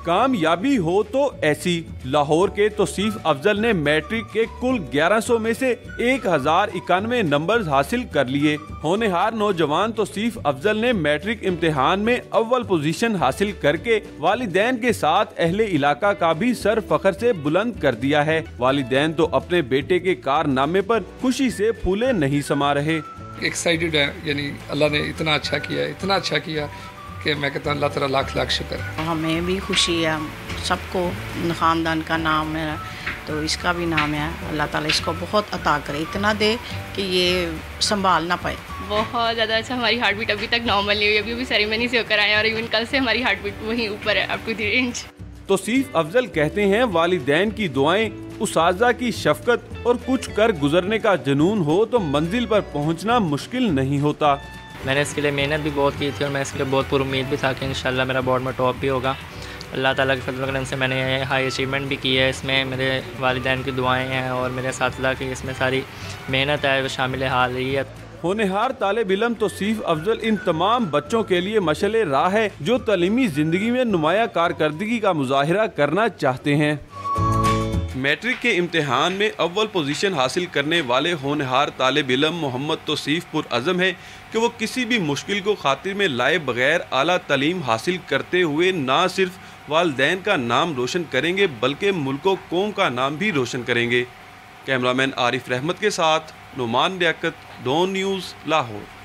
कामयाबी हो तो ऐसी। लाहौर के तौसीफ अफजल ने मैट्रिक के कुल 1100 में से 1091 नंबर हासिल कर लिए। होनहार नौजवान तौसीफ अफजल ने मैट्रिक इम्तिहान में अव्वल पोजीशन हासिल करके वालिदैन के साथ अहले इलाका का भी सर फख्र से बुलंद कर दिया है। वालिदैन तो अपने बेटे के कारनामे पर खुशी से फूले नहीं समा रहे। एक्साइटेड है, यानी अल्लाह ने इतना अच्छा किया, इतना अच्छा किया कि मैं कहता हूँ अल्लाह तेरा लाख लाख शुक्र है। हमें भी खुशी है, सबको ख़ानदान का नाम है तो इसका भी नाम है। अल्लाह ताला इसको बहुत अता करे, इतना दे कि ये संभाल ना पाए। बहुत ज़्यादा अच्छा। हमारी हार्ट बीट अभी तक नॉर्मल नहीं हुई, अभी सेरेमनी से होकर आए और इवन कल से हमारी हार्ट बीट वहीं ऊपर है, up to the range. Tauseef Afzal कहते हैं वालिदैन की दुआएं, उसाज़ा की शफकत और कुछ कर गुजरने का जुनून हो तो मंजिल पर पहुंचना मुश्किल नहीं होता। मैंने इसके लिए मेहनत भी बहुत की थी और मैं इसके लिए बहुत पुरुम्मीद भी था कि इंशाल्लाह मेरा बोर्ड में टॉप भी होगा। अल्लाह ताला के फजल करम से मैंने हाई अचीवमेंट भी की है। इसमें मेरे वालिदैन की दुआएं हैं और मेरे साथिया की इसमें सारी मेहनत है वो शामिल हाल रही है। होनहार तालिब इल्म तौसीफ अफजल इन तमाम बच्चों के लिए मशअल राह है जो तलीमी ज़िंदगी में नुमाया कारकर्दगी का मुजाहिरा करना चाहते हैं। मैट्रिक के इम्तिहान में अव्वल पोजीशन हासिल करने वाले होनहार तालिब इल्म मोहम्मद तौसीफ पुरअज़म है कि वो किसी भी मुश्किल को खातिर में लाए बगैर आला तालीम हासिल करते हुए ना सिर्फ वालिदैन का नाम रोशन करेंगे बल्कि मुल्क व कौम का नाम भी रोशन करेंगे। कैमरामैन आरिफ रहमत के साथ नुमान लियाकत, डॉन न्यूज़, लाहौर।